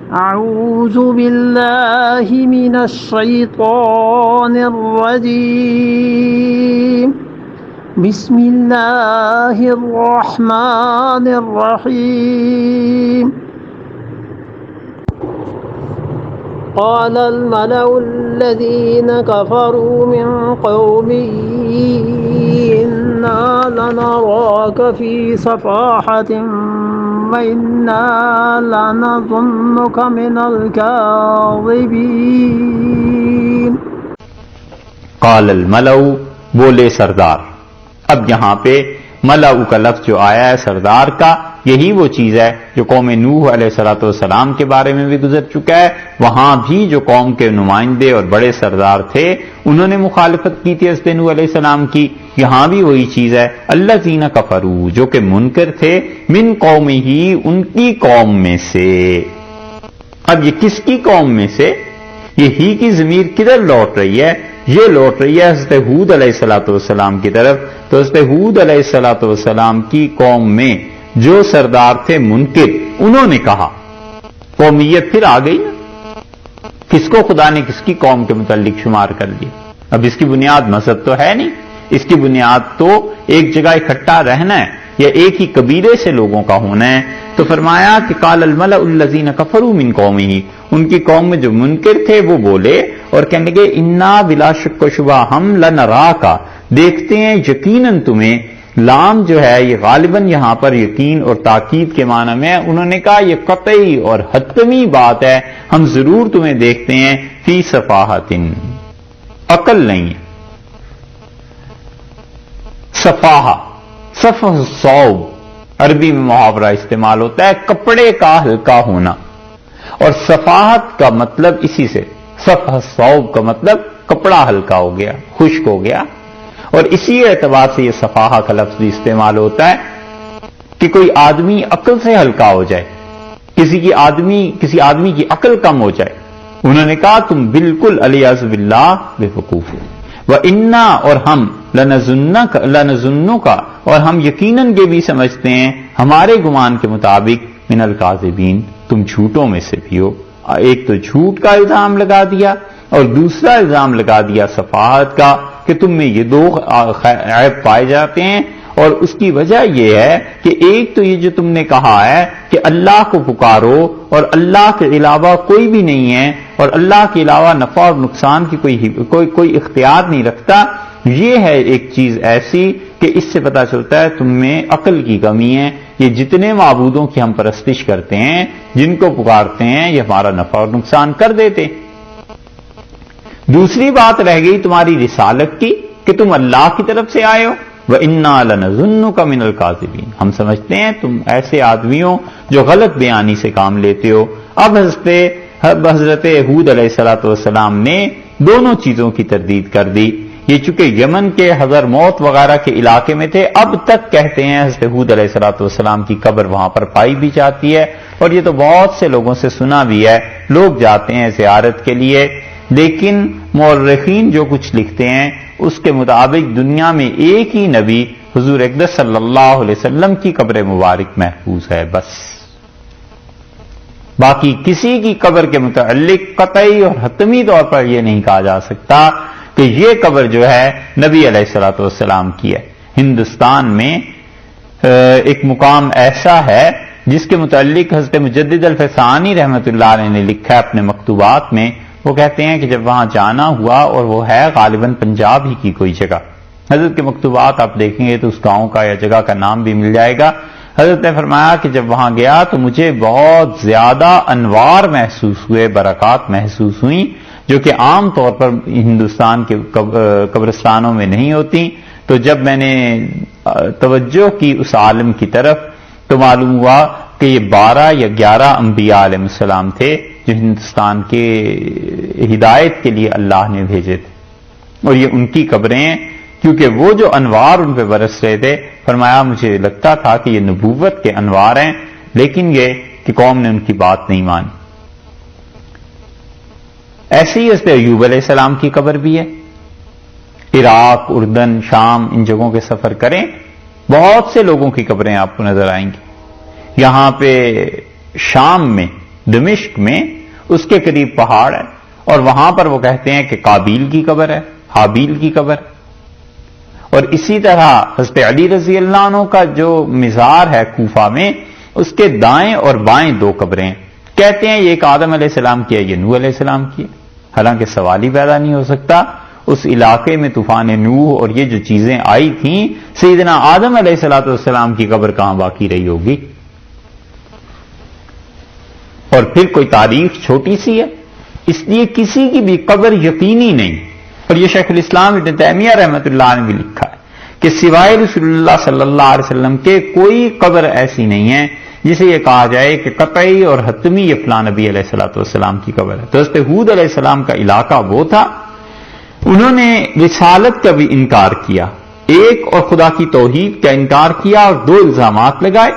أعوذ بالله من الشيطان الرجيم بسم الله الرحمن الرحيم قال الملأ الذين كفروا من قومه إنا لنراك في سفاحة وإنا لنظنك من الكاذبين قال الملأ بولے سردار. اب یہاں پہ ملأ کا لفظ جو آیا ہے سردار کا، یہی وہ چیز ہے جو قوم نوح علیہ السلام کے بارے میں بھی گزر چکا ہے. وہاں بھی جو قوم کے نمائندے اور بڑے سردار تھے انہوں نے مخالفت کی تھی حضرت نوح علیہ السلام کی. یہاں بھی وہی چیز ہے، الذین کفروا، جو کہ منکر تھے، من قومہ، ان کی قوم میں سے. اب یہ کس کی قوم میں سے؟ یہ ہی کی ضمیر کدھر لوٹ رہی ہے؟ یہ لوٹ رہی ہے حضرت ہود علیہ السلام کی طرف. تو حضرت ہود علیہ السلام کی قوم میں جو سردار تھے منکر، انہوں نے کہا. قومیت پھر آ گئی نا، کس کو خدا نے کس کی قوم کے متعلق شمار کر دیا. اب اس کی بنیاد مذہب تو ہے نہیں، اس کی بنیاد تو ایک جگہ اکٹھا رہنا ہے یا ایک ہی قبیلے سے لوگوں کا ہونا ہے. تو فرمایا کہ قال الملأ الذین کفروا من قومہ، ان کی قوم میں جو منکر تھے وہ بولے اور کہنے لگے انا بلا شک و شبہ ہم لنراک، دیکھتے ہیں یقیناً تمہیں. لام جو ہے یہ غالباً یہاں پر یقین اور تاکید کے معنی میں ہے. انہوں نے کہا یہ قطعی اور حتمی بات ہے، ہم ضرور تمہیں دیکھتے ہیں فی صفاحۃ، عقل نہیں ہے. صفاحہ، صفح الثوب عربی میں محاورہ استعمال ہوتا ہے کپڑے کا ہلکا ہونا، اور صفاحت کا مطلب اسی سے، صفح الثوب کا مطلب کپڑا ہلکا ہو گیا، خشک ہو گیا. اور اسی اعتبار سے یہ صفاحہ کا لفظ بھی استعمال ہوتا ہے کہ کوئی آدمی عقل سے ہلکا ہو جائے، کسی آدمی کی عقل کم ہو جائے. انہوں نے کہا تم بالکل علیاذ باللہ بےوقوف ہو. وَإِنَّا، اور ہم، لَنَظُنُّكَ، اور ہم یقیناً یہ بھی سمجھتے ہیں ہمارے گمان کے مطابق من الکاذبین، تم جھوٹوں میں سے بھی ہو. ایک تو جھوٹ کا الزام لگا دیا اور دوسرا الزام لگا دیا صفاحت کا کہ تم میں یہ دو عیب پائے جاتے ہیں. اور اس کی وجہ یہ ہے کہ ایک تو یہ جو تم نے کہا ہے کہ اللہ کو پکارو اور اللہ کے علاوہ کوئی بھی نہیں ہے اور اللہ کے علاوہ نفع اور نقصان کی کوئی اختیار نہیں رکھتا. یہ ہے ایک چیز ایسی کہ اس سے پتہ چلتا ہے تم میں عقل کی کمی ہے. یہ جتنے معبودوں کی ہم پرستش کرتے ہیں، جن کو پکارتے ہیں، یہ ہمارا نفع اور نقصان کر دیتے. دوسری بات رہ گئی تمہاری رسالت کی کہ تم اللہ کی طرف سے آئے ہو. وَإِنَّا لَنَظُنُّكَ مِنَ الْكَاذِبِينَ، ہم سمجھتے ہیں تم ایسے آدمی ہو جو غلط بیانی سے کام لیتے ہو. اب حضرت ہود علیہ السلام نے دونوں چیزوں کی تردید کر دی. یہ چونکہ یمن کے حضرموت وغیرہ کے علاقے میں تھے، اب تک کہتے ہیں حضرت ہود علیہ السلام کی قبر وہاں پر پائی بھی جاتی ہے، اور یہ تو بہت سے لوگوں سے سنا بھی ہے، لوگ جاتے ہیں زیارت کے لیے. لیکن مورخین جو کچھ لکھتے ہیں اس کے مطابق دنیا میں ایک ہی نبی حضور اقدس صلی اللہ علیہ وسلم کی قبر مبارک محفوظ ہے بس. باقی کسی کی قبر کے متعلق قطعی اور حتمی طور پر یہ نہیں کہا جا سکتا کہ یہ قبر جو ہے نبی علیہ السلام کی ہے. ہندوستان میں ایک مقام ایسا ہے جس کے متعلق حضرت مجدد الفسانی رحمۃ اللہ علیہ نے لکھا ہے اپنے مکتوبات میں. وہ کہتے ہیں کہ جب وہاں جانا ہوا، اور وہ ہے غالباً پنجاب ہی کی کوئی جگہ، حضرت کے مکتوبات آپ دیکھیں گے تو اس گاؤں کا یا جگہ کا نام بھی مل جائے گا. حضرت نے فرمایا کہ جب وہاں گیا تو مجھے بہت زیادہ انوار محسوس ہوئے، برکات محسوس ہوئیں، جو کہ عام طور پر ہندوستان کے قبرستانوں میں نہیں ہوتی. تو جب میں نے توجہ کی اس عالم کی طرف تو معلوم ہوا کہ یہ 12 یا 11 انبیاء علیہ السلام تھے جو ہندوستان کے ہدایت کے لیے اللہ نے بھیجے تھے، اور یہ ان کی قبریں ہیں. کیونکہ وہ جو انوار ان پہ برس رہے تھے، فرمایا مجھے لگتا تھا کہ یہ نبوت کے انوار ہیں، لیکن یہ کہ قوم نے ان کی بات نہیں مانی. ایسے ہی حضرت ایوب علیہ السلام کی قبر بھی ہے. عراق، اردن، شام، ان جگہوں کے سفر کریں، بہت سے لوگوں کی قبریں آپ کو نظر آئیں گی. یہاں پہ شام میں دمشق میں اس کے قریب پہاڑ ہے، اور وہاں پر وہ کہتے ہیں کہ قابیل کی قبر ہے، حابیل کی قبر ہے۔ اور اسی طرح حضرت علی رضی اللہ عنہ کا جو مزار ہے کوفہ میں، اس کے دائیں اور بائیں دو قبریں، کہتے ہیں یہ ایک آدم علیہ السلام کی ہے، یہ نوح علیہ السلام کی ہے۔ حالانکہ سوال ہی پیدا نہیں ہو سکتا، اس علاقے میں طوفان نوح اور یہ جو چیزیں آئی تھیں، سیدنا آدم علیہ السلام کی قبر کہاں باقی رہی ہوگی؟ اور پھر کوئی تاریخ چھوٹی سی ہے، اس لیے کسی کی بھی قبر یقینی نہیں۔ اور یہ شیخ الاسلام ابن تیمیہ رحمۃ اللہ علیہ نے بھی لکھا ہے کہ سوائے رسول اللہ صلی اللہ علیہ وسلم کے کوئی قبر ایسی نہیں ہے جسے یہ کہا جائے کہ قطعی اور حتمی یہ فلاں نبی علیہ السلام کی قبر ہے۔ تو حضرت ہود علیہ السلام کا علاقہ وہ تھا، انہوں نے رسالت کا بھی انکار کیا، ایک اور خدا کی توحید کا انکار کیا، اور دو الزامات لگائے۔